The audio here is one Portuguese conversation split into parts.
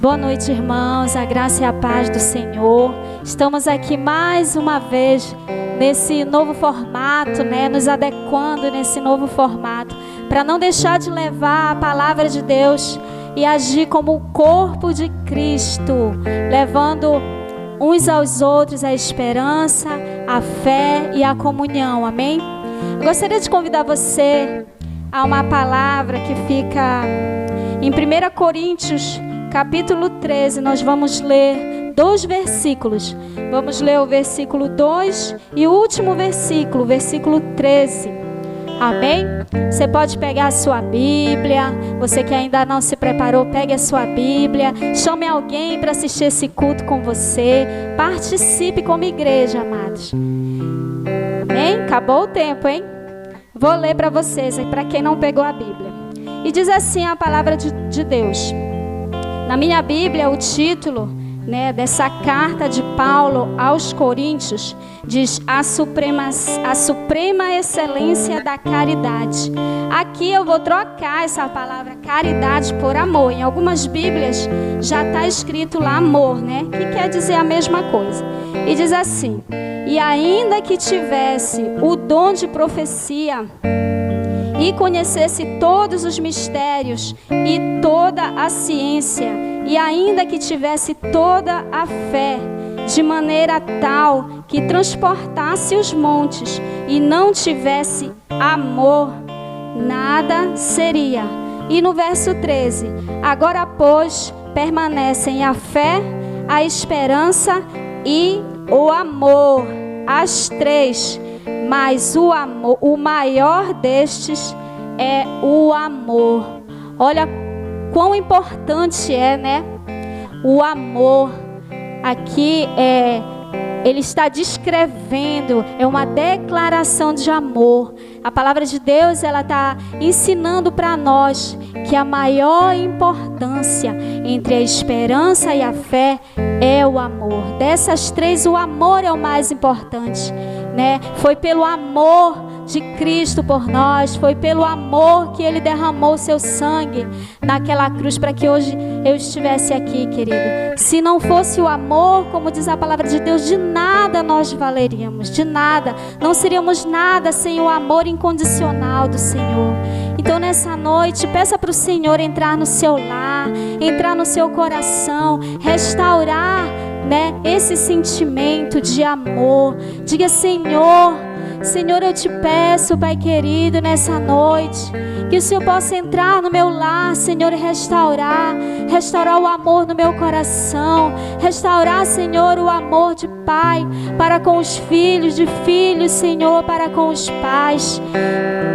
Boa noite, irmãos, a graça e a paz do Senhor. Estamos aqui mais uma vez nesse novo formato, nos adequando nesse novo formato, para não deixar de levar a palavra de Deus e agir como o corpo de Cristo, levando uns aos outros a esperança, a fé e a comunhão, amém? Eu gostaria de convidar você a uma palavra que fica em 1 Coríntios, capítulo 13, nós vamos ler 2 versículos. Vamos ler o versículo 2 e o último versículo, versículo 13. Amém? Você pode pegar a sua Bíblia. Você que ainda não se preparou, pegue a sua Bíblia. Chame alguém para assistir esse culto com você. Participe como igreja, amados. Amém? Acabou o tempo, hein? Vou ler para vocês, para quem não pegou a Bíblia. E diz assim a palavra de Deus. Na minha Bíblia, o título dessa carta de Paulo aos Coríntios diz a suprema excelência da caridade. Aqui eu vou trocar essa palavra caridade por amor. Em algumas Bíblias já está escrito lá amor, que quer dizer a mesma coisa. E diz assim: e ainda que tivesse o dom de profecia e conhecesse todos os mistérios e toda a ciência, e ainda que tivesse toda a fé, de maneira tal que transportasse os montes, e não tivesse amor, nada seria. E no verso 13, agora pois permanecem a fé, a esperança e o amor, as 3, mas o amor, o maior destes é o amor. Olha quão importante é, o amor. Aqui ele está descrevendo, é uma declaração de amor. A palavra de Deus, ela está ensinando para nós que a maior importância entre a esperança e a fé é o amor. Dessas 3, o amor é o mais importante, Foi pelo amor de Cristo por nós, foi pelo amor que Ele derramou o seu sangue naquela cruz para que hoje eu estivesse aqui, querido. Se não fosse o amor, como diz a palavra de Deus, de nada nós valeríamos, de nada. Não seríamos nada sem o amor incondicional do Senhor. Então nessa noite, peça para o Senhor entrar no seu lar, entrar no seu coração, restaurar, esse sentimento de amor. Diga: Senhor, eu te peço, Pai querido, nessa noite, que o Senhor possa entrar no meu lar, Senhor, e restaurar o amor no meu coração, restaurar, Senhor, o amor de pai para com os filhos, de filhos, Senhor, para com os pais.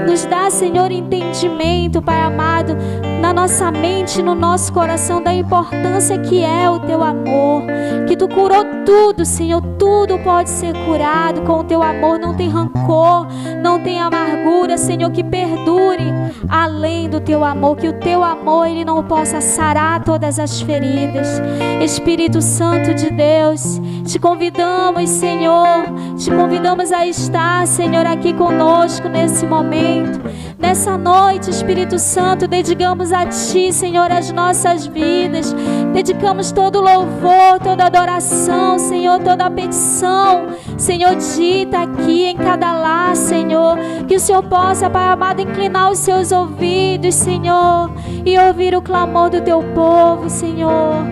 Nos dá, Senhor, entendimento, Pai amado, na nossa mente, no nosso coração, da importância que é o Teu amor, que Tu curou tudo, Senhor, tudo pode ser curado com o Teu amor. Não tem rancor, não tem amargura, Senhor, que perdure além do Teu amor, que o Teu amor, Ele não possa sarar todas as feridas. Espírito Santo de Deus, te convidamos, Senhor, te convidamos a estar, Senhor, aqui conosco nesse momento. Nessa noite, Espírito Santo, dedicamos a Ti, Senhor, as nossas vidas. Dedicamos todo louvor, toda adoração, Senhor, toda petição, Senhor, dita aqui em cada lar, Senhor. Que o Senhor possa, Pai amado, inclinar os seus ouvidos, Senhor, e ouvir o clamor do Teu povo, Senhor.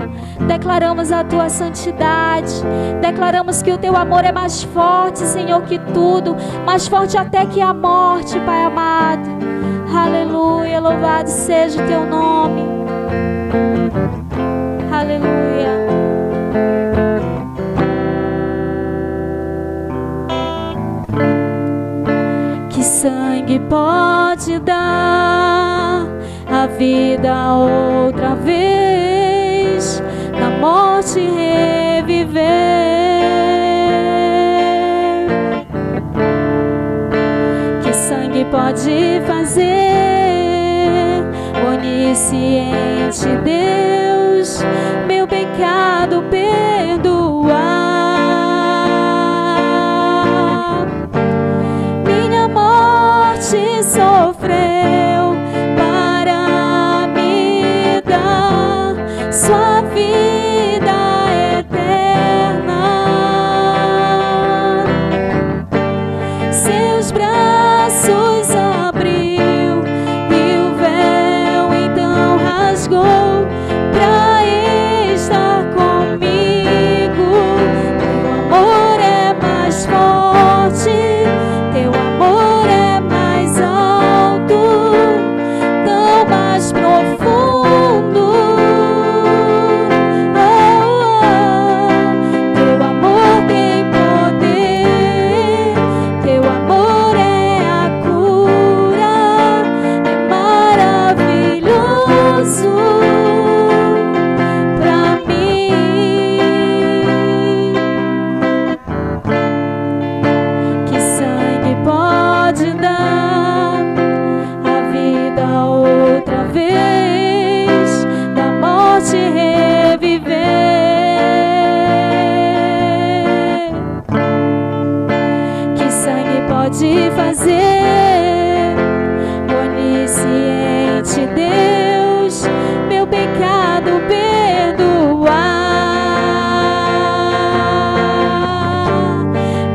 Declaramos a Tua santidade, declaramos que o Teu amor é mais forte, Senhor, que tudo, mais forte até que a morte, Pai amado. Aleluia, louvado seja o Teu nome. Aleluia. Que sangue pode dar a vida outra vez, na morte reviver? Que sangue pode fazer, onisciente Deus, meu pecado perdoar? Minha morte sofreu para me dar sua vida. pode fazer. Onisciente Deus, meu pecado perdoar.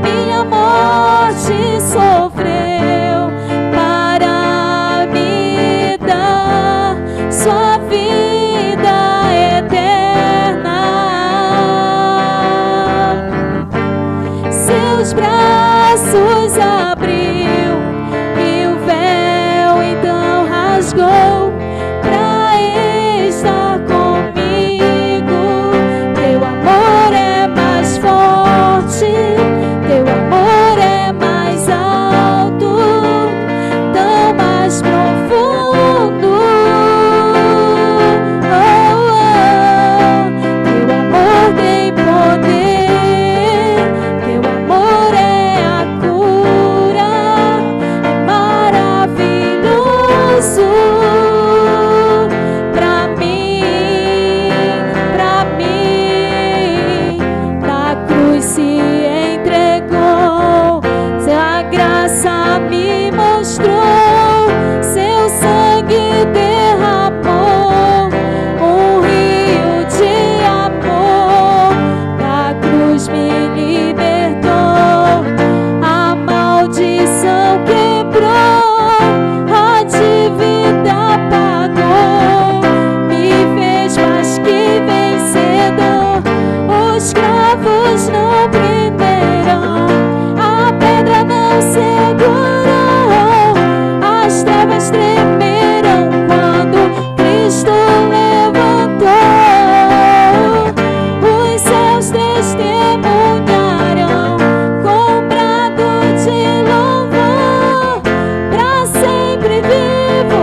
Minha morte sofreu para me dar sua vida eterna. Seus braços abriu e o véu então rasgou pra estar comigo. Teu amor é mais forte, teu amor é mais alto, tão mais profundo. Oh, oh. Teu amor tem poder, teu amor é a cura, é maravilhoso pra mim, pra mim. Na cruz se entregou, sua graça me mostrou, seu sangue derramou um rio de amor. Na cruz me libertou, a maldição quebrou, a dívida pagou, me fez mais que vencedor. Os cravos não prenderão, a pedra não segurou, as trevas tremeram quando Cristo levantou. Os céus testemunharão com brado de louvor, pra sempre vivo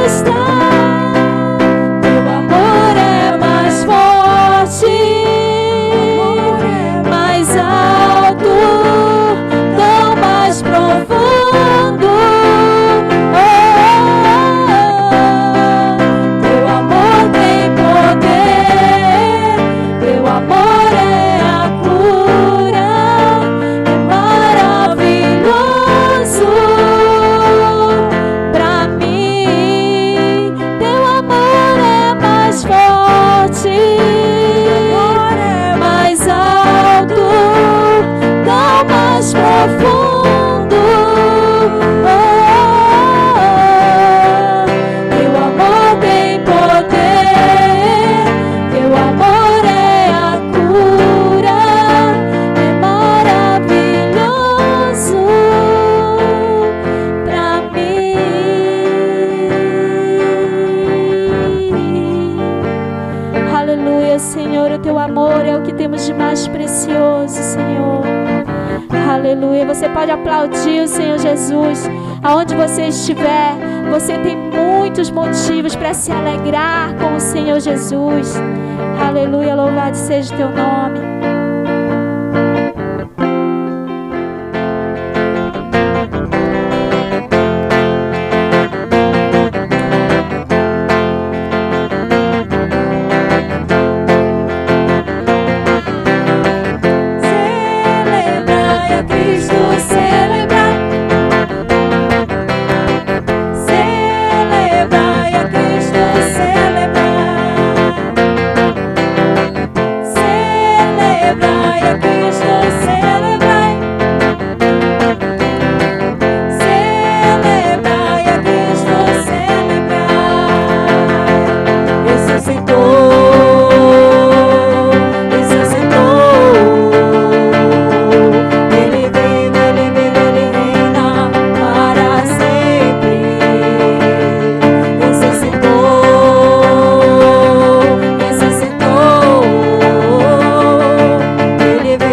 está. Teu amor é mais forte, mais alto, tão mais profundo. Oh, oh, oh. Teu amor tem poder, teu amor é a cura, é maravilhoso pra mim. Teu amor é mais forte, mais alto, tão mais profundo. Oh, oh, oh. Teu amor tem poder, teu amor é a cura, é maravilhoso pra mim. Aleluia, Senhor, o teu amor é o que temos de mais precioso, Senhor. Aleluia. Você pode aplaudir o Senhor Jesus. Aonde você estiver, você tem muitos motivos para se alegrar com o Senhor Jesus. Aleluia. Louvado seja o teu nome. Celebrai a Cristo, celebrai. Celebrai a Cristo, celebrai. Celebrai a Cristo, celebrai. Celebrai a Cristo, celebrai. Ressuscitou, ressuscitou. Ele vive, ele vive, ele reina para sempre. Ressuscitou, ressuscitou. Ele vive,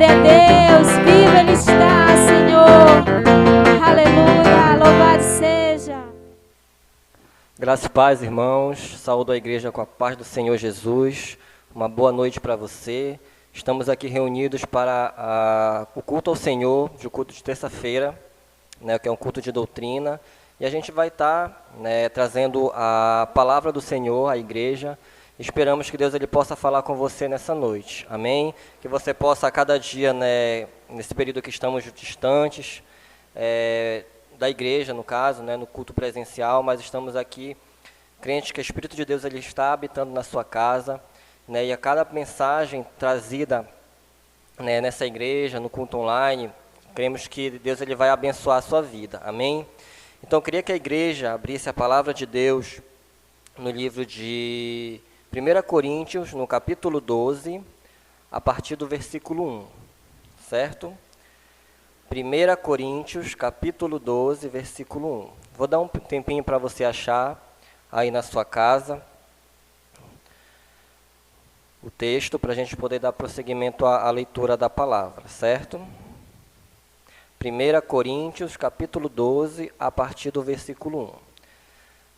Glória a Deus, viva Ele está, Senhor. Aleluia, louvado seja. Graças e paz, irmãos. Saúdo a igreja com a paz do Senhor Jesus. Uma boa noite para você. Estamos aqui reunidos para o culto ao Senhor, o culto de terça-feira, né, que é um culto de doutrina. E a gente vai estar trazendo a palavra do Senhor à igreja. Esperamos que Deus ele possa falar com você nessa noite. Amém? Que você possa a cada dia, nesse período que estamos distantes, da igreja, no caso, no culto presencial, mas estamos aqui crentes que o Espírito de Deus ele está habitando na sua casa, e a cada mensagem trazida nessa igreja, no culto online, cremos que Deus ele vai abençoar a sua vida. Amém? Então, eu queria que a igreja abrisse a palavra de Deus no livro de 1 Coríntios, no capítulo 12, a partir do versículo 1, certo? 1 Coríntios, capítulo 12, versículo 1. Vou dar um tempinho para você achar aí na sua casa o texto, para a gente poder dar prosseguimento à leitura da palavra, certo? 1 Coríntios, capítulo 12, a partir do versículo 1.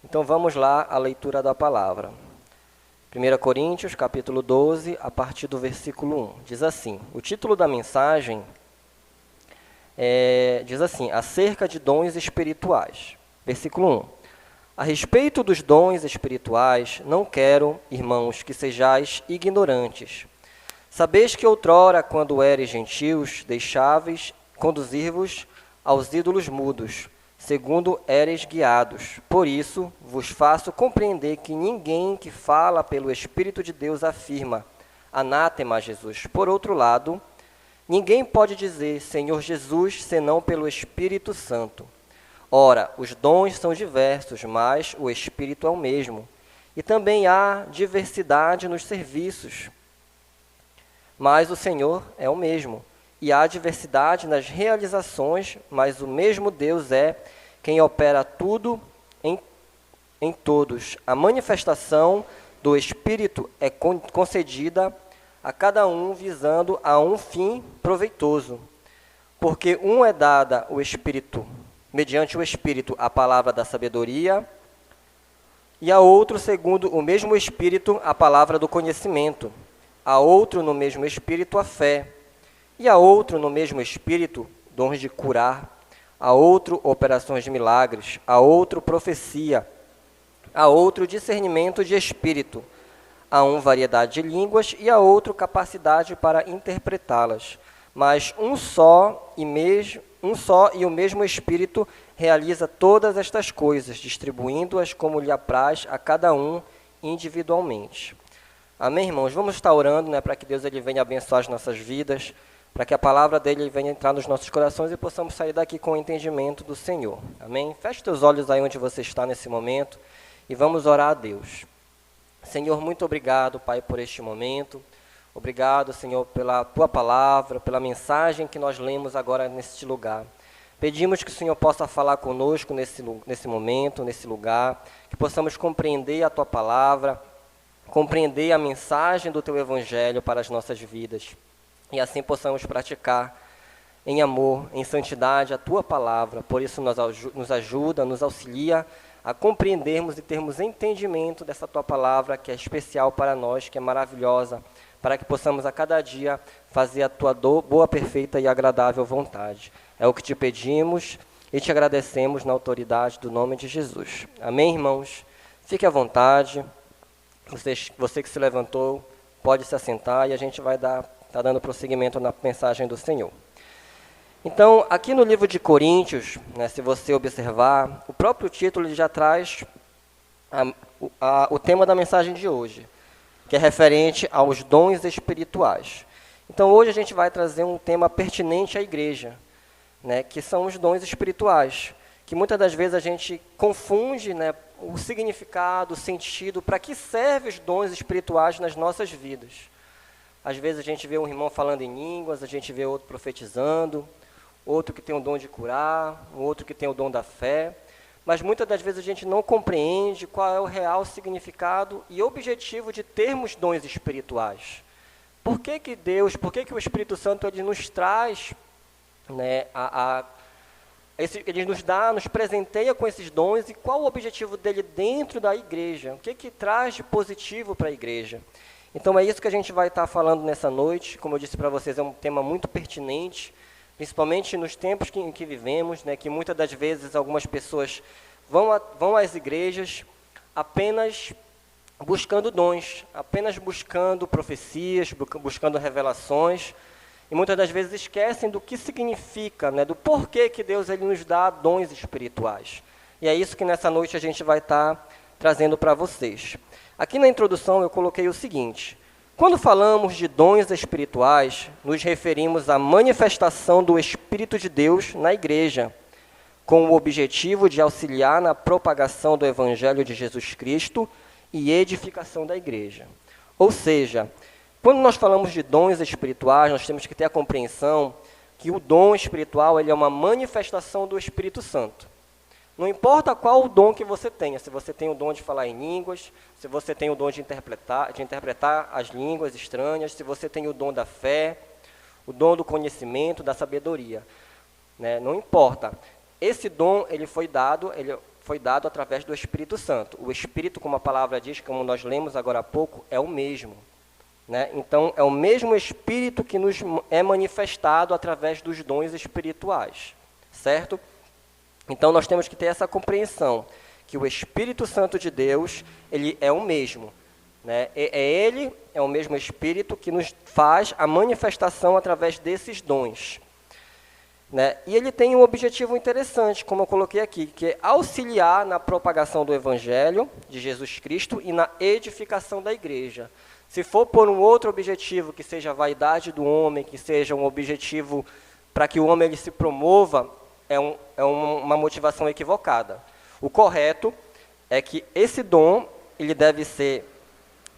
Então, vamos lá à leitura da palavra. 1 Coríntios, capítulo 12, a partir do versículo 1. Diz assim, o título da mensagem diz assim, acerca de dons espirituais. Versículo 1. A respeito dos dons espirituais, não quero, irmãos, que sejais ignorantes. Sabeis que outrora, quando eres gentios, deixáveis conduzir-vos aos ídolos mudos, segundo éreis guiados. Por isso, vos faço compreender que ninguém que fala pelo Espírito de Deus afirma, anátema a Jesus. Por outro lado, ninguém pode dizer, Senhor Jesus, senão pelo Espírito Santo. Ora, os dons são diversos, mas o Espírito é o mesmo. E também há diversidade nos serviços, mas o Senhor é o mesmo. E há diversidade nas realizações, mas o mesmo Deus é quem opera tudo em todos. A manifestação do Espírito é concedida a cada um visando a um fim proveitoso. Porque um é dada o Espírito, mediante o Espírito, a palavra da sabedoria, e a outro, segundo o mesmo Espírito, a palavra do conhecimento. A outro, no mesmo Espírito, a fé. E a outro, no mesmo Espírito, dons de curar, a outro, operações de milagres, a outro, profecia, a outro, discernimento de espírito, a um, variedade de línguas, e a outro, capacidade para interpretá-las. Mas um só e o mesmo Espírito realiza todas estas coisas, distribuindo-as como lhe apraz a cada um individualmente. Amém, irmãos? Vamos estar orando, para que Deus ele venha abençoar as nossas vidas, para que a palavra dele venha entrar nos nossos corações e possamos sair daqui com o entendimento do Senhor. Amém? Feche teus olhos aí onde você está nesse momento e vamos orar a Deus. Senhor, muito obrigado, Pai, por este momento. Obrigado, Senhor, pela Tua palavra, pela mensagem que nós lemos agora neste lugar. Pedimos que o Senhor possa falar conosco nesse momento, nesse lugar, que possamos compreender a Tua palavra, compreender a mensagem do Teu Evangelho para as nossas vidas. E assim possamos praticar em amor, em santidade a Tua palavra. Por isso nos ajuda, nos auxilia a compreendermos e termos entendimento dessa Tua palavra que é especial para nós, que é maravilhosa, para que possamos a cada dia fazer a Tua boa, perfeita e agradável vontade. É o que te pedimos e te agradecemos na autoridade do nome de Jesus. Amém, irmãos? Fique à vontade. Você que se levantou, pode se assentar e a gente vai estar dando prosseguimento na mensagem do Senhor. Então, aqui no livro de Coríntios, se você observar, o próprio título já traz o tema da mensagem de hoje, que é referente aos dons espirituais. Então, hoje a gente vai trazer um tema pertinente à igreja, que são os dons espirituais, que muitas das vezes a gente confunde o significado, o sentido, para que servem os dons espirituais nas nossas vidas. Às vezes a gente vê um irmão falando em línguas, a gente vê outro profetizando, outro que tem o dom de curar, outro que tem o dom da fé, mas muitas das vezes a gente não compreende qual é o real significado e objetivo de termos dons espirituais. por que o Espírito Santo ele nos traz, né, ele nos presenteia com esses dons, e qual o objetivo dele dentro da igreja? O que traz de positivo para a igreja? Então é isso que a gente vai estar falando nessa noite. Como eu disse para vocês, é um tema muito pertinente, principalmente nos tempos em que vivemos, né, que muitas das vezes algumas pessoas vão às igrejas apenas buscando dons, apenas buscando profecias, buscando revelações, e muitas das vezes esquecem do que significa, né, do porquê que Deus ele nos dá dons espirituais. E é isso que nessa noite a gente vai estar trazendo para vocês. Aqui na introdução eu coloquei o seguinte: quando falamos de dons espirituais, nos referimos à manifestação do Espírito de Deus na igreja, com o objetivo de auxiliar na propagação do Evangelho de Jesus Cristo e edificação da igreja. Ou seja, quando nós falamos de dons espirituais, nós temos que ter a compreensão que o dom espiritual ele é uma manifestação do Espírito Santo. Não importa qual o dom que você tenha, se você tem o dom de falar em línguas, se você tem o dom de interpretar as línguas estranhas, se você tem o dom da fé, o dom do conhecimento, da sabedoria, né? Não importa. Esse dom ele foi dado através do Espírito Santo. O Espírito, como a palavra diz, como nós lemos agora há pouco, é o mesmo, né? Então, é o mesmo Espírito que nos é manifestado através dos dons espirituais, certo? Então, nós temos que ter essa compreensão, que o Espírito Santo de Deus, ele é o mesmo, né? Ele é o mesmo Espírito que nos faz a manifestação através desses dons, né? E ele tem um objetivo interessante, como eu coloquei aqui, que é auxiliar na propagação do Evangelho de Jesus Cristo e na edificação da igreja. Se for por um outro objetivo, que seja a vaidade do homem, que seja um objetivo para que o homem ele se promova, é uma motivação equivocada. O correto é que esse dom ele deve ser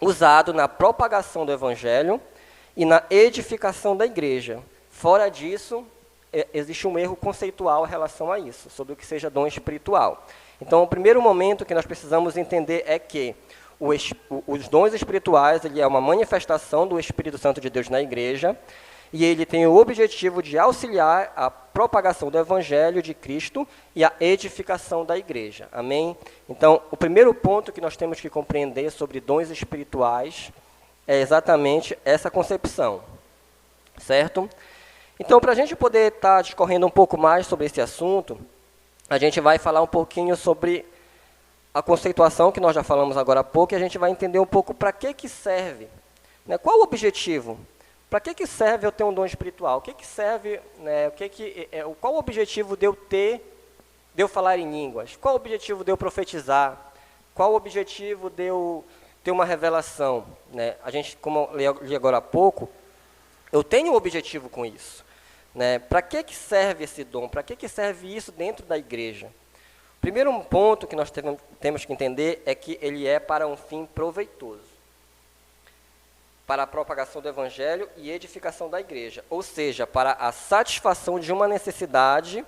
usado na propagação do Evangelho e na edificação da igreja. Fora disso, existe um erro conceitual em relação a isso, sobre o que seja dom espiritual. Então, o primeiro momento que nós precisamos entender é que os dons espirituais ele é uma manifestação do Espírito Santo de Deus na igreja, e ele tem o objetivo de auxiliar a propagação do Evangelho de Cristo e a edificação da igreja. Amém? Então, o primeiro ponto que nós temos que compreender sobre dons espirituais é exatamente essa concepção, certo? Então, para a gente poder estar discorrendo um pouco mais sobre esse assunto, a gente vai falar um pouquinho sobre a conceituação que nós já falamos agora há pouco, e a gente vai entender um pouco para que serve, né? Qual o objetivo? Para que serve eu ter um dom espiritual? O que serve, né? Qual o objetivo de eu falar em línguas? Qual o objetivo de eu profetizar? Qual o objetivo de eu ter uma revelação, né? A gente, como eu li agora há pouco, eu tenho um objetivo com isso, né? Para que serve esse dom? Para que serve isso dentro da igreja? O primeiro ponto que nós temos que entender é que ele é para um fim proveitoso, para a propagação do Evangelho e edificação da igreja, ou seja, para a satisfação de uma necessidade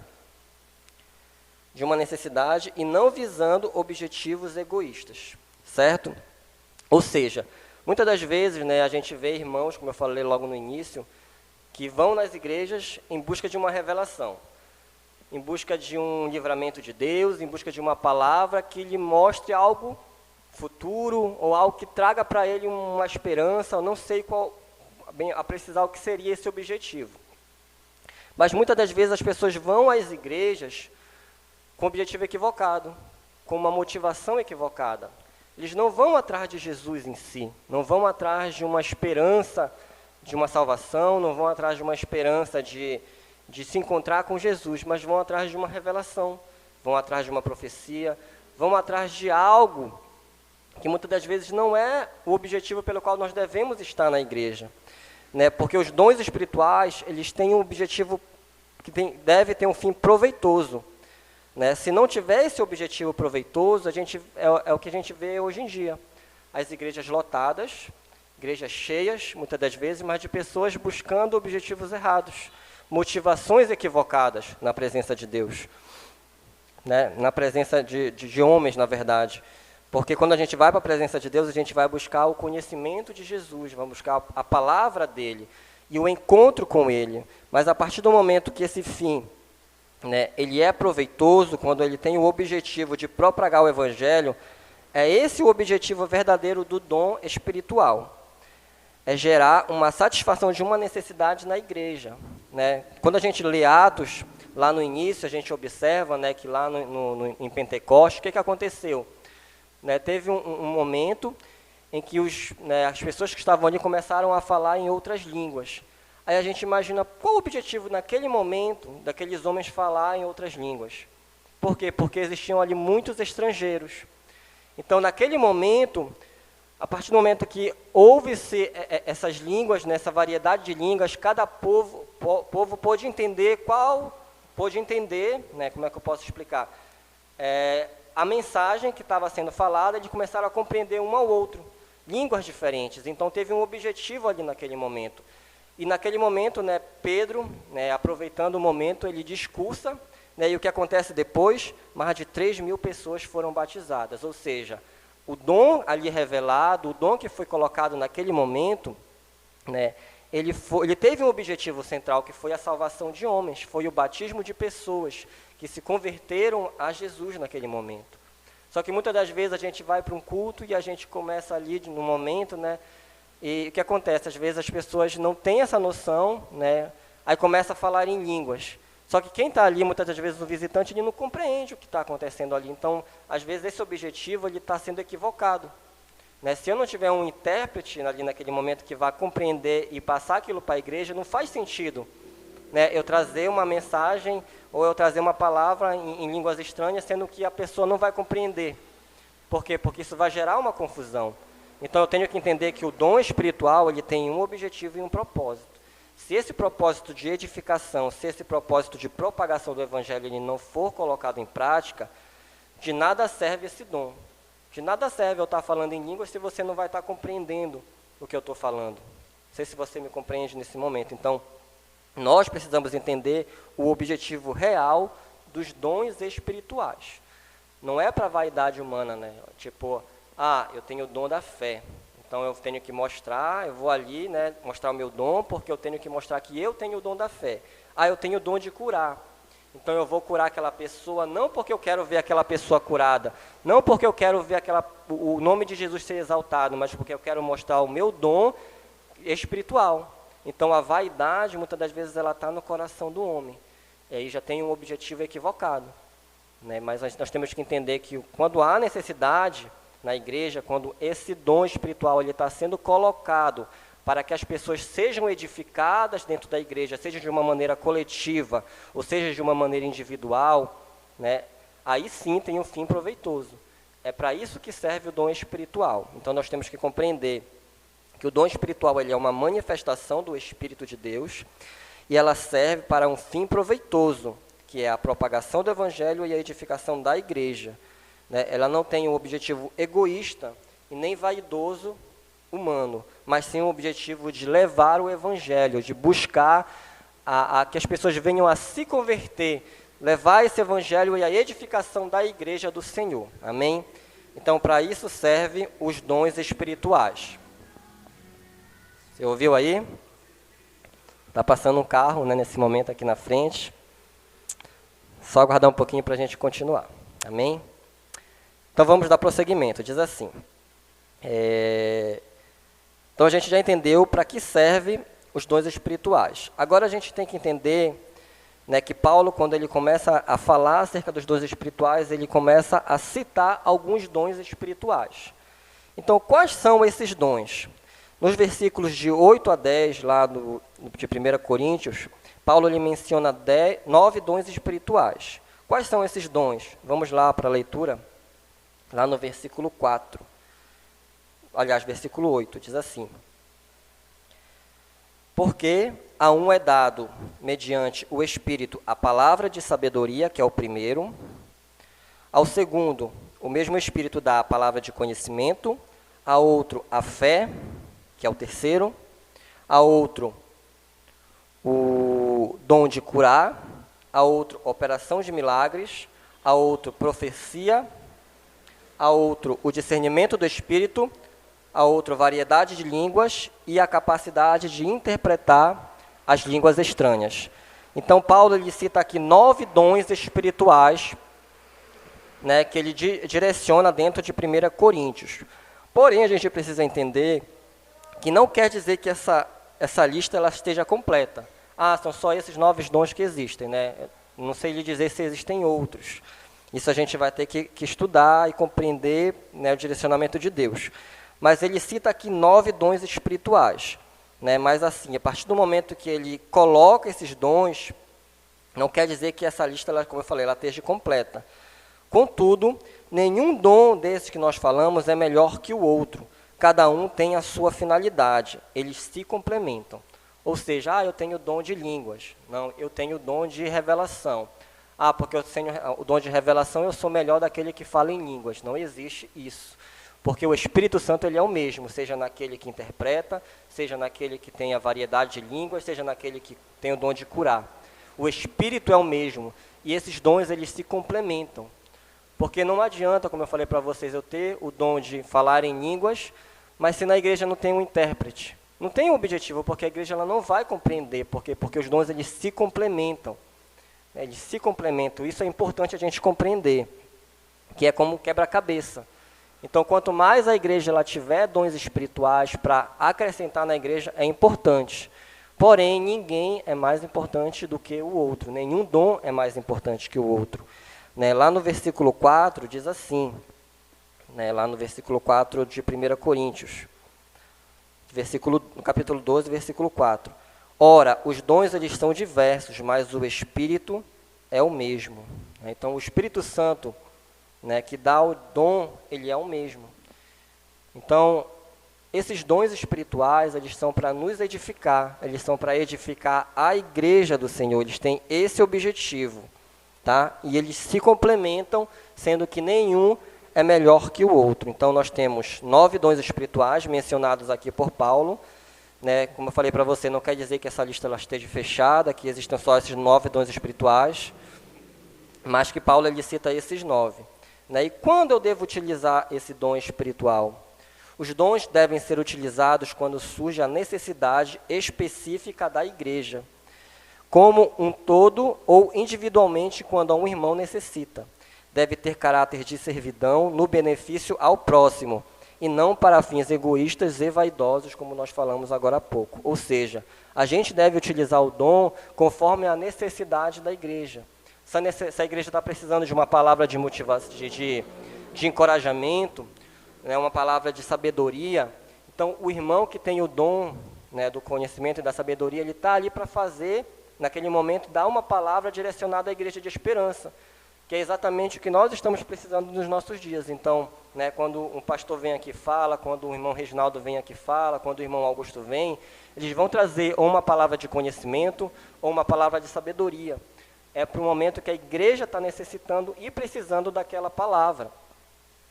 e não visando objetivos egoístas, certo? Ou seja, muitas das vezes, né, a gente vê irmãos, como eu falei logo no início, que vão nas igrejas em busca de uma revelação, em busca de um livramento de Deus, em busca de uma palavra que lhe mostre algo futuro, ou algo que traga para ele uma esperança. Eu não sei a precisar o que seria esse objetivo. Mas muitas das vezes as pessoas vão às igrejas com um objetivo equivocado, com uma motivação equivocada. Eles não vão atrás de Jesus em si, não vão atrás de uma esperança de uma salvação, não vão atrás de uma esperança de se encontrar com Jesus, mas vão atrás de uma revelação, vão atrás de uma profecia, vão atrás de algo que muitas das vezes não é o objetivo pelo qual nós devemos estar na igreja, né? Porque os dons espirituais, eles têm um objetivo que deve ter um fim proveitoso, né? Se não tiver esse objetivo proveitoso, é o que a gente vê hoje em dia. As igrejas lotadas, igrejas cheias, muitas das vezes, mas de pessoas buscando objetivos errados, motivações equivocadas na presença de Deus, né? Na presença de homens, na verdade. Porque quando a gente vai para a presença de Deus, a gente vai buscar o conhecimento de Jesus, vai buscar a palavra dele e o encontro com ele. Mas a partir do momento que esse fim, né, ele é proveitoso, quando ele tem o objetivo de propagar o evangelho, é esse o objetivo verdadeiro do dom espiritual. É gerar uma satisfação de uma necessidade na igreja, né? Quando a gente lê Atos, lá no início, a gente observa, né, que lá em Pentecostes, o que aconteceu? Né, teve um momento em que as pessoas que estavam ali começaram a falar em outras línguas. Aí a gente imagina qual o objetivo naquele momento daqueles homens falar em outras línguas. Por quê? Porque existiam ali muitos estrangeiros. Então, naquele momento, a partir do momento que houve-se essas línguas, nessa variedade de línguas, cada povo pôde entender né, como é que eu posso explicar? A mensagem que estava sendo falada, de começaram a compreender um ao outro, línguas diferentes. Então, teve um objetivo ali naquele momento. E naquele momento, né, Pedro, né, aproveitando o momento, ele discursa, né, e o que acontece depois? Mais de 3.000 pessoas foram batizadas. Ou seja, o dom ali revelado, o dom que foi colocado naquele momento, né, ele teve um objetivo central, que foi a salvação de homens, foi o batismo de pessoas que se converteram a Jesus naquele momento. Só que muitas das vezes a gente vai para um culto e a gente começa ali no momento, né? E o que acontece? Às vezes as pessoas não têm essa noção, né? Aí começa a falar em línguas. Só que quem está ali, muitas das vezes o visitante, ele não compreende o que está acontecendo ali. Então, às vezes esse objetivo ele está sendo equivocado. Né? Se eu não tiver um intérprete ali naquele momento que vá compreender e passar aquilo para a igreja, não faz sentido, né, eu trazer uma mensagem ou eu trazer uma palavra em línguas estranhas, sendo que a pessoa não vai compreender. Por quê? Porque isso vai gerar uma confusão. Então eu tenho que entender que o dom espiritual ele tem um objetivo e um propósito. Se esse propósito de edificação, se esse propósito de propagação do evangelho ele não for colocado em prática, de nada serve esse dom. De nada serve eu estar falando em línguas se você não vai estar compreendendo o que eu estou falando. Não sei se você me compreende nesse momento. Então, nós precisamos entender o objetivo real dos dons espirituais. Não é para vaidade humana, né? Tipo, eu tenho o dom da fé. Então, eu tenho que mostrar, eu vou ali, né, mostrar o meu dom, porque eu tenho que mostrar que eu tenho o dom da fé. Eu tenho o dom de curar. Então, eu vou curar aquela pessoa, não porque eu quero ver aquela pessoa curada, não porque eu quero ver o nome de Jesus ser exaltado, mas porque eu quero mostrar o meu dom espiritual. Então, a vaidade, muitas das vezes, ela está no coração do homem. E aí já tem um objetivo equivocado. Né? Mas nós temos que entender que quando há necessidade na igreja, quando esse dom espiritual está sendo colocado para que as pessoas sejam edificadas dentro da igreja, seja de uma maneira coletiva, ou seja de uma maneira individual, né? Aí sim tem um fim proveitoso. É para isso que serve o dom espiritual. Então nós temos que compreender que o dom espiritual ele é uma manifestação do Espírito de Deus e ela serve para um fim proveitoso, que é a propagação do Evangelho e a edificação da igreja. Né? Ela não tem um objetivo egoísta e nem vaidoso humano, mas sim um objetivo de levar o Evangelho, de buscar que as pessoas venham a se converter, levar esse Evangelho e a edificação da igreja do Senhor. Amém? Então, para isso servem os dons espirituais. Você ouviu aí? Está passando um carro, né, nesse momento aqui na frente. Só aguardar um pouquinho para a gente continuar. Amém? Então vamos dar prosseguimento. Diz assim. Então a gente já entendeu para que serve os dons espirituais. Agora a gente tem que entender, né, que Paulo, quando ele começa a falar acerca dos dons espirituais, ele começa a citar alguns dons espirituais. Então, quais são esses dons? Nos versículos de 8 a 10, lá de 1 Coríntios, Paulo ele menciona 9 dons espirituais. Quais são esses dons? Vamos lá para a leitura, lá no versículo 4. Aliás, versículo 8, diz assim. Porque a um é dado, mediante o Espírito, a palavra de sabedoria, que é o primeiro. Ao segundo, o mesmo Espírito dá a palavra de conhecimento. A outro, a fé, que é o terceiro. A outro, o dom de curar. A outro, operação de milagres. A outro, profecia. a outro o discernimento do Espírito, a outro variedade de línguas e a capacidade de interpretar as línguas estranhas. Então, Paulo ele cita aqui 9 dons espirituais, né, que ele direciona dentro de 1 Coríntios. Porém, a gente precisa entender que não quer dizer que essa lista ela esteja completa. São só esses 9 dons que existem, né? Não sei lhe dizer se existem outros. Isso a gente vai ter que estudar e compreender, né, o direcionamento de Deus. Mas ele cita aqui 9 dons espirituais, né? Mas assim, a partir do momento que ele coloca esses dons, não quer dizer que essa lista, ela, como eu falei, ela esteja completa. Contudo, nenhum dom desses que nós falamos é melhor que o outro. Cada um tem a sua finalidade, eles se complementam. Ou seja, eu tenho o dom de línguas. Não, eu tenho o dom de revelação. Porque eu tenho o dom de revelação, eu sou melhor daquele que fala em línguas. Não existe isso. Porque o Espírito Santo ele é o mesmo, seja naquele que interpreta, seja naquele que tem a variedade de línguas, seja naquele que tem o dom de curar. O Espírito é o mesmo. E esses dons eles se complementam. Porque não adianta, como eu falei para vocês, eu ter o dom de falar em línguas, mas se na igreja não tem um intérprete. Não tem um objetivo, porque a igreja ela não vai compreender, porque os dons eles se complementam. Eles se complementam, isso é importante a gente compreender, que é como um quebra-cabeça. Então, quanto mais a igreja ela tiver dons espirituais para acrescentar na igreja, é importante. Porém, ninguém é mais importante do que o outro, nenhum dom é mais importante que o outro. Né? Lá no versículo 4 diz assim, né? Lá no versículo 4 de 1 Coríntios, no capítulo 12, versículo 4. Ora, os dons eles são diversos, mas o Espírito é o mesmo. Então, o Espírito Santo, né, que dá o dom, ele é o mesmo. Então, esses dons espirituais, eles são para nos edificar, eles são para edificar a igreja do Senhor, eles têm esse objetivo, tá? E eles se complementam, sendo que nenhum é melhor que o outro. Então, nós temos 9 dons espirituais mencionados aqui por Paulo, né? Como eu falei para você, não quer dizer que essa lista ela esteja fechada, que existam só esses 9 dons espirituais, mas que Paulo ele cita esses 9. Né? E quando eu devo utilizar esse dom espiritual? Os dons devem ser utilizados quando surge a necessidade específica da igreja, como um todo ou individualmente quando um irmão necessita. Deve ter caráter de servidão no benefício ao próximo, e não para fins egoístas e vaidosos, como nós falamos agora há pouco. Ou seja, a gente deve utilizar o dom conforme a necessidade da igreja. Se a igreja está precisando de uma palavra de motivação, de encorajamento, né, uma palavra de sabedoria, então o irmão que tem o dom, né, do conhecimento e da sabedoria, ele está ali para fazer, naquele momento, dar uma palavra direcionada à igreja de esperança, que é exatamente o que nós estamos precisando nos nossos dias. Então, né, quando um pastor vem aqui e fala, quando o irmão Reginaldo vem aqui e fala, quando o irmão Augusto vem, eles vão trazer ou uma palavra de conhecimento ou uma palavra de sabedoria. É para o momento que a igreja está necessitando e precisando daquela palavra.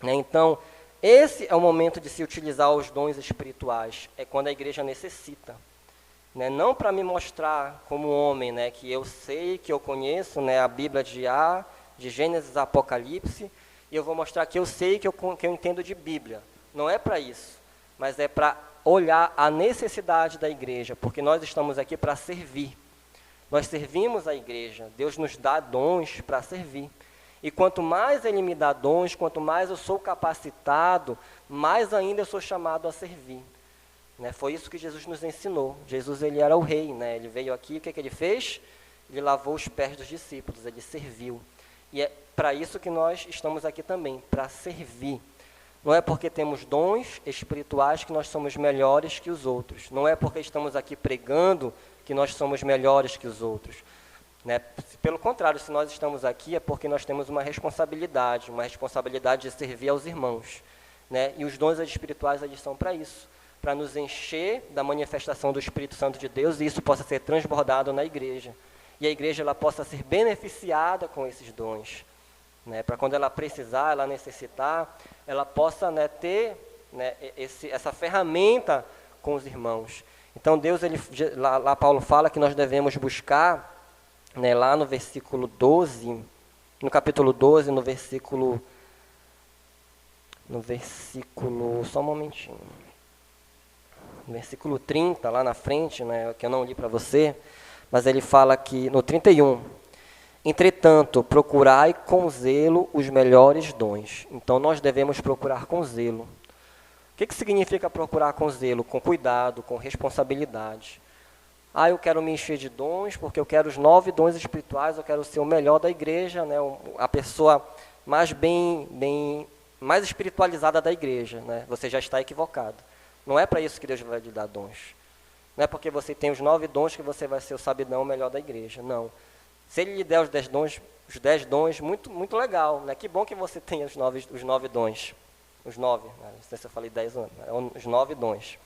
Né? Então, esse é o momento de se utilizar os dons espirituais, é quando a igreja necessita. Né? Não para me mostrar como homem, né, que eu sei, que eu conheço, né, a Bíblia de Gênesis a Apocalipse, e eu vou mostrar que eu sei, que eu entendo de Bíblia. Não é para isso, mas é para olhar a necessidade da igreja, porque nós estamos aqui para servir. Nós servimos a igreja, Deus nos dá dons para servir. E quanto mais Ele me dá dons, quanto mais eu sou capacitado, mais ainda eu sou chamado a servir. Né? Foi isso que Jesus nos ensinou. Jesus ele era o rei, né? Ele veio aqui, o que ele fez? Ele lavou os pés dos discípulos, ele serviu. E é para isso que nós estamos aqui também, para servir. Não é porque temos dons espirituais que nós somos melhores que os outros. Não é porque estamos aqui pregando que nós somos melhores que os outros. Né? Pelo contrário, se nós estamos aqui é porque nós temos uma responsabilidade de servir aos irmãos. Né? E os dons espirituais eles são para isso, para nos encher da manifestação do Espírito Santo de Deus e isso possa ser transbordado na igreja. E a igreja ela possa ser beneficiada com esses dons. Né? Para quando ela precisar, ela necessitar, ela possa, né, ter, né, essa ferramenta com os irmãos. Então Deus, lá Paulo fala que nós devemos buscar, né, lá no versículo 12, no capítulo 12, no versículo no versículo, só um momentinho, no versículo 30, lá na frente, né, que eu não li para você, mas ele fala aqui no 31, entretanto, procurai com zelo os melhores dons. Então, nós devemos procurar com zelo. O que significa procurar com zelo? Com cuidado, com responsabilidade. Eu quero me encher de dons, porque eu quero os 9 dons espirituais, eu quero ser o melhor da igreja, né? A pessoa mais mais espiritualizada da igreja, né? Você já está equivocado. Não é para isso que Deus vai lhe dar dons. Não é porque você tem os 9 dons que você vai ser o sabidão melhor da igreja, não. Se Ele lhe der os 10 dons, muito, muito legal, né? Que bom que você tenha os 9 dons. Os 9, né? Não sei se eu falei 10 anos, os 9 dons.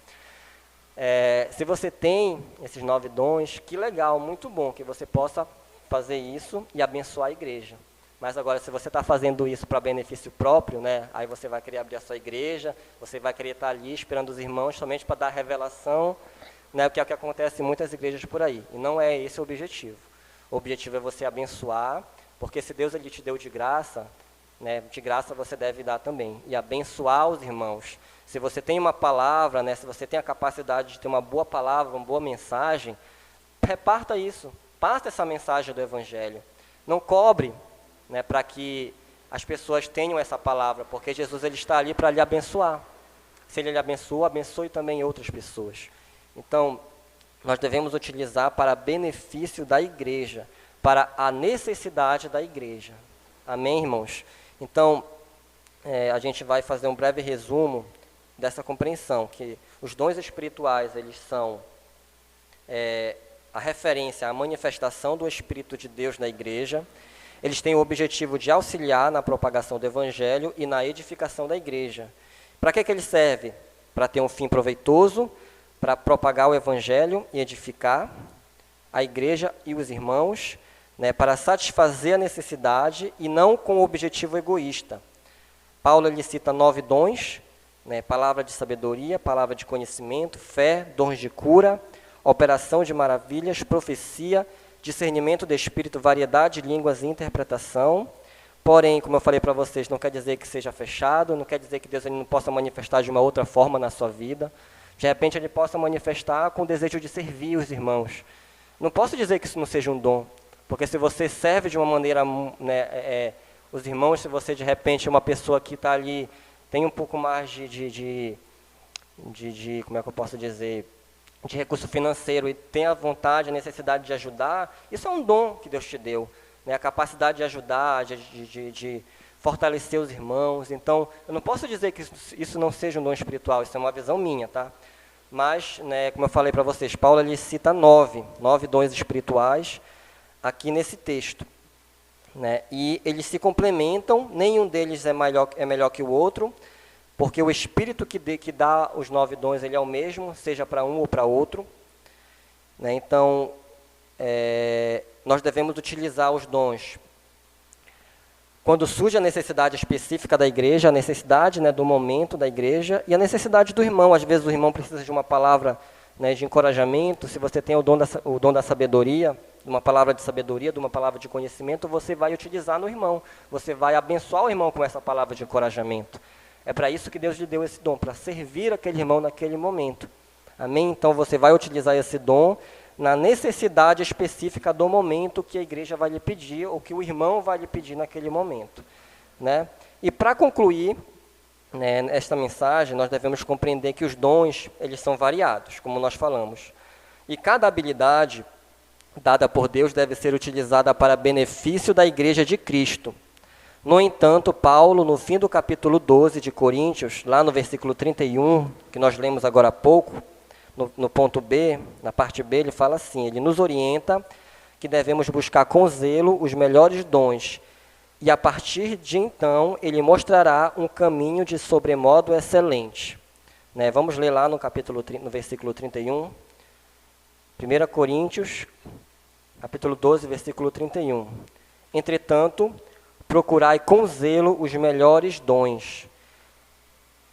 Se você tem esses 9 dons, que legal, muito bom que você possa fazer isso e abençoar a igreja. Mas agora, se você está fazendo isso para benefício próprio, né, aí você vai querer abrir a sua igreja, você vai querer estar ali esperando os irmãos somente para dar revelação, né, que é o que acontece em muitas igrejas por aí. E não é esse o objetivo. O objetivo é você abençoar, porque se Deus ele te deu de graça, né, de graça você deve dar também. E abençoar os irmãos. Se você tem uma palavra, né, se você tem a capacidade de ter uma boa palavra, uma boa mensagem, reparta isso. Passa essa mensagem do Evangelho. Não cobre, né, para que as pessoas tenham essa palavra, porque Jesus ele está ali para lhe abençoar. Se ele lhe abençoa, abençoe também outras pessoas. Então, nós devemos utilizar para benefício da igreja, para a necessidade da igreja. Amém, irmãos? Então, a gente vai fazer um breve resumo dessa compreensão, que os dons espirituais, eles são a referência à manifestação do Espírito de Deus na igreja. Eles têm o objetivo de auxiliar na propagação do Evangelho e na edificação da igreja. Para que ele serve? Para ter um fim proveitoso, para propagar o Evangelho e edificar a igreja e os irmãos, né, para satisfazer a necessidade e não com o objetivo egoísta. Paulo ele cita 9 dons, né, palavra de sabedoria, palavra de conhecimento, fé, dons de cura, operação de maravilhas, profecia, discernimento de espírito, variedade de línguas e interpretação. Porém, como eu falei para vocês, não quer dizer que seja fechado, não quer dizer que Deus ele não possa manifestar de uma outra forma na sua vida. De repente, ele possa manifestar com o desejo de servir os irmãos. Não posso dizer que isso não seja um dom, porque se você serve de uma maneira, né, os irmãos, se você de repente é uma pessoa que está ali, tem um pouco mais de como é que eu posso dizer, de recurso financeiro e tem a vontade, a necessidade de ajudar, isso é um dom que Deus te deu, né? A capacidade de ajudar, de fortalecer os irmãos. Então, eu não posso dizer que isso não seja um dom espiritual, isso é uma visão minha, tá? Mas, né, como eu falei para vocês, Paulo ele cita 9 dons espirituais aqui nesse texto, né? E eles se complementam, nenhum deles é melhor que o outro, porque o Espírito que dá os 9 dons ele é o mesmo, seja para um ou para outro, né? Então, nós devemos utilizar os dons quando surge a necessidade específica da igreja, a necessidade, né, do momento da igreja e a necessidade do irmão. Às vezes o irmão precisa de uma palavra, né, de encorajamento. Se você tem o dom da sabedoria, de uma palavra de sabedoria, de uma palavra de conhecimento, você vai utilizar no irmão. Você vai abençoar o irmão com essa palavra de encorajamento. É para isso que Deus lhe deu esse dom, para servir aquele irmão naquele momento. Amém? Então você vai utilizar esse dom na necessidade específica do momento que a igreja vai lhe pedir, ou que o irmão vai lhe pedir naquele momento, né? E para concluir, né, esta mensagem, nós devemos compreender que os dons, eles são variados, como nós falamos. E cada habilidade dada por Deus deve ser utilizada para benefício da igreja de Cristo. No entanto, Paulo, no fim do capítulo 12 de Coríntios, lá no versículo 31, que nós lemos agora há pouco, no ponto B, na parte B, ele fala assim, ele nos orienta que devemos buscar com zelo os melhores dons, e a partir de então, ele mostrará um caminho de sobremodo excelente. Né? Vamos ler lá no versículo 31, 1 Coríntios, capítulo 12, versículo 31. Entretanto, procurai com zelo os melhores dons,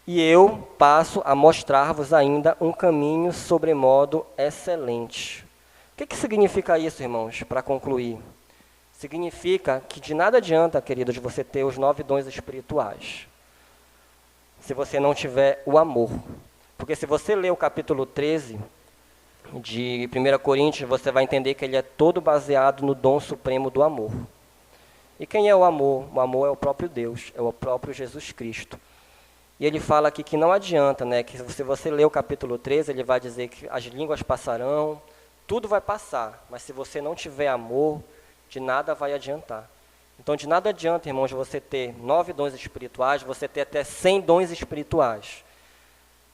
e eu passo a mostrar-vos ainda um caminho sobremodo excelente. O que significa isso, irmãos, para concluir? Significa que de nada adianta, querido, de você ter os 9 dons espirituais. se você não tiver o amor. Porque se você ler o capítulo 13 de 1 Coríntios, você vai entender que ele é todo baseado no dom supremo do amor. E quem é o amor? O amor é o próprio Deus, é o próprio Jesus Cristo. E ele fala aqui que não adianta, né? Que se você ler o capítulo 13, ele vai dizer que as línguas passarão, tudo vai passar, mas se você não tiver amor, de nada vai adiantar. Então, de nada adianta, irmãos, você ter 9 dons espirituais, você ter até 100 dons espirituais.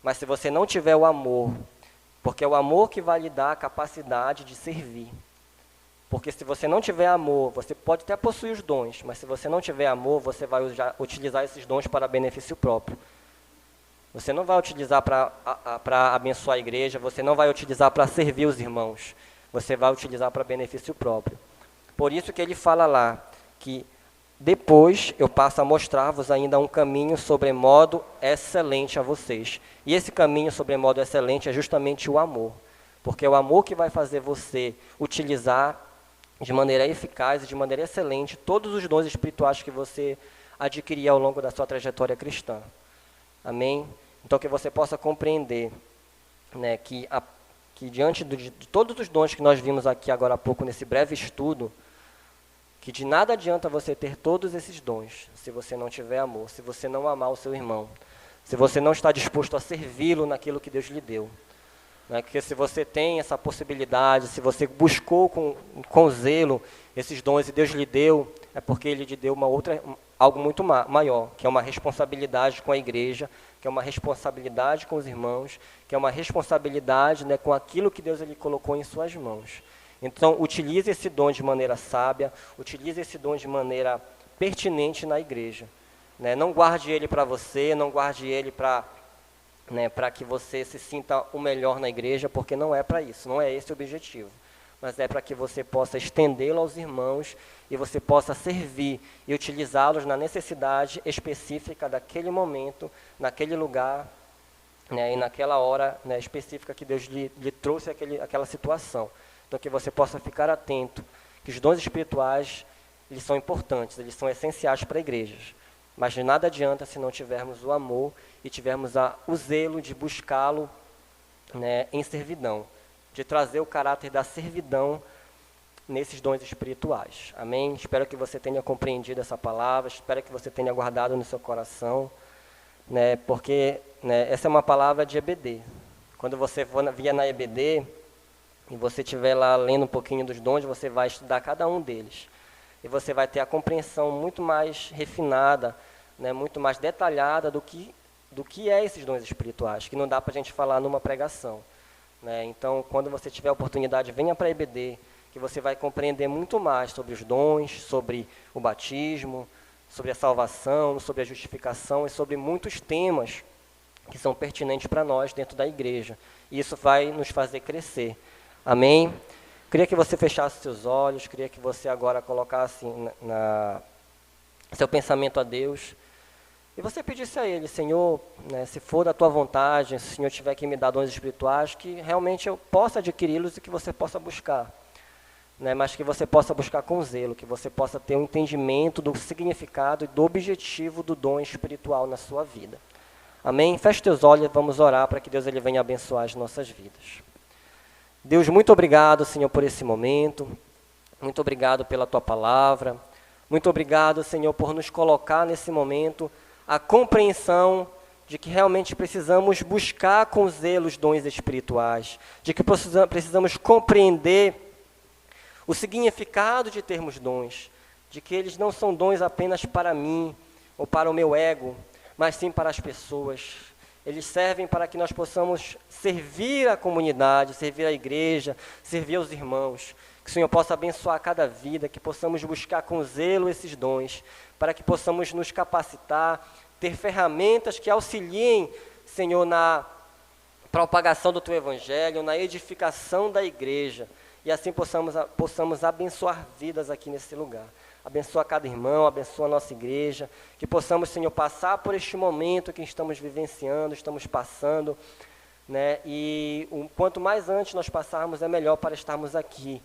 Mas se você não tiver o amor, porque é o amor que vai lhe dar a capacidade de servir. Porque se você não tiver amor, você pode até possuir os dons, mas se você não tiver amor, você vai utilizar esses dons para benefício próprio. Você não vai utilizar para abençoar a igreja, você não vai utilizar para servir os irmãos, você vai utilizar para benefício próprio. Por isso que ele fala lá, que depois eu passo a mostrar-vos ainda um caminho sobremodo excelente a vocês. E esse caminho sobremodo excelente é justamente o amor. Porque é o amor que vai fazer você utilizar de maneira eficaz e de maneira excelente todos os dons espirituais que você adquirir ao longo da sua trajetória cristã. Amém? Então que você possa compreender, né, que diante de todos os dons que nós vimos aqui agora há pouco nesse breve estudo, que de nada adianta você ter todos esses dons, se você não tiver amor, se você não amar o seu irmão, se você não está disposto a servi-lo naquilo que Deus lhe deu. Né? Porque se você tem essa possibilidade, se você buscou com zelo esses dons e Deus lhe deu, é porque Ele lhe deu algo muito maior, que é uma responsabilidade com a igreja, que é uma responsabilidade com os irmãos, que é uma responsabilidade, né, com aquilo que Deus ele colocou em suas mãos. Então, utilize esse dom de maneira sábia, utilize esse dom de maneira pertinente na igreja. Né? Não guarde ele para você, não guarde ele para que você se sinta o melhor na igreja, porque não é para isso, não é esse o objetivo. Mas é para que você possa estendê-lo aos irmãos e você possa servir e utilizá-los na necessidade específica daquele momento, naquele lugar, né, e naquela hora, né, específica que Deus lhe trouxe aquela situação. Então, que você possa ficar atento, que os dons espirituais, eles são importantes, eles são essenciais para igrejas. Mas de nada adianta se não tivermos o amor e tivermos o zelo de buscá-lo, né, em servidão, de trazer o caráter da servidão nesses dons espirituais. Amém? Espero que você tenha compreendido essa palavra, espero que você tenha guardado no seu coração, né, porque, né, essa é uma palavra de EBD. Quando você vier na EBD, e você estiver lá lendo um pouquinho dos dons, você vai estudar cada um deles. E você vai ter a compreensão muito mais refinada, né, muito mais detalhada do que é esses dons espirituais, que não dá para a gente falar numa pregação. Né? Então, quando você tiver a oportunidade, venha para a EBD, que você vai compreender muito mais sobre os dons, sobre o batismo, sobre a salvação, sobre a justificação e sobre muitos temas que são pertinentes para nós dentro da igreja. E isso vai nos fazer crescer. Amém? Queria que você fechasse seus olhos, queria que você agora colocasse seu pensamento a Deus. E você pedisse a Ele, Senhor, né, se for da Tua vontade, se o Senhor tiver que me dar dons espirituais, que realmente eu possa adquiri-los e que você possa buscar. Né, mas que você possa buscar com zelo, que você possa ter um entendimento do significado e do objetivo do dom espiritual na sua vida. Amém? Feche teus olhos e vamos orar para que Deus ele venha abençoar as nossas vidas. Deus, muito obrigado, Senhor, por esse momento. Muito obrigado pela Tua palavra. Muito obrigado, Senhor, por nos colocar nesse momento a compreensão de que realmente precisamos buscar com zelo os dons espirituais, de que precisamos compreender o significado de termos dons, de que eles não são dons apenas para mim ou para o meu ego, mas sim para as pessoas. Eles servem para que nós possamos servir a comunidade, servir a igreja, servir aos irmãos. Que o Senhor possa abençoar cada vida, que possamos buscar com zelo esses dons, para que possamos nos capacitar, ter ferramentas que auxiliem, Senhor, na propagação do Teu Evangelho, na edificação da igreja, e assim possamos abençoar vidas aqui nesse lugar. Abençoa cada irmão, abençoa a nossa igreja, que possamos, Senhor, passar por este momento que estamos vivenciando, estamos passando, né? E quanto mais antes nós passarmos, é melhor para estarmos aqui,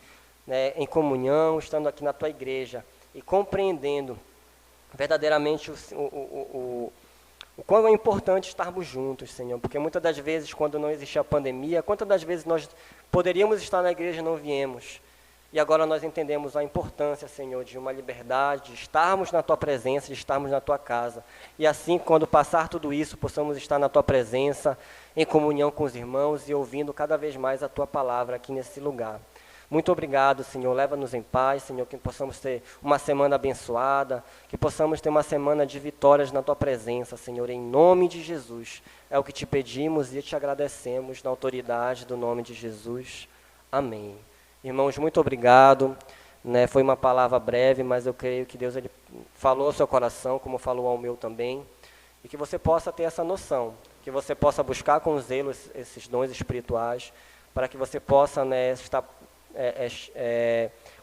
né, em comunhão, estando aqui na Tua igreja e compreendendo verdadeiramente o o quão é importante estarmos juntos, Senhor, porque muitas das vezes, quando não existia a pandemia, quantas das vezes nós poderíamos estar na igreja e não viemos, e agora nós entendemos a importância, Senhor, de uma liberdade, de estarmos na Tua presença, de estarmos na Tua casa, e assim, quando passar tudo isso, possamos estar na Tua presença, em comunhão com os irmãos e ouvindo cada vez mais a Tua palavra aqui nesse lugar. Muito obrigado, Senhor, leva-nos em paz, Senhor, que possamos ter uma semana abençoada, que possamos ter uma semana de vitórias na Tua presença, Senhor, em nome de Jesus. É o que te pedimos e te agradecemos na autoridade do nome de Jesus. Amém. Irmãos, muito obrigado, né? Foi uma palavra breve, mas eu creio que Deus ele falou ao seu coração, como falou ao meu também, e que você possa ter essa noção, que você possa buscar com zelo esses dons espirituais, para que você possa, né, estar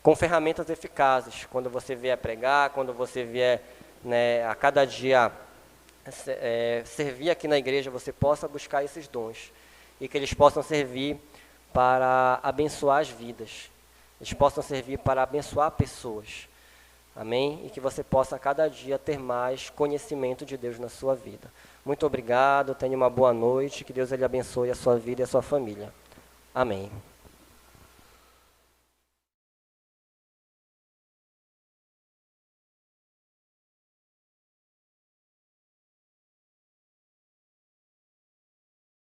com ferramentas eficazes, quando você vier pregar, quando você vier, né, a cada dia servir aqui na igreja, você possa buscar esses dons, e que eles possam servir para abençoar as vidas, eles possam servir para abençoar pessoas, amém? E que você possa a cada dia ter mais conhecimento de Deus na sua vida. Muito obrigado, tenha uma boa noite, que Deus ele abençoe a sua vida e a sua família. Amém.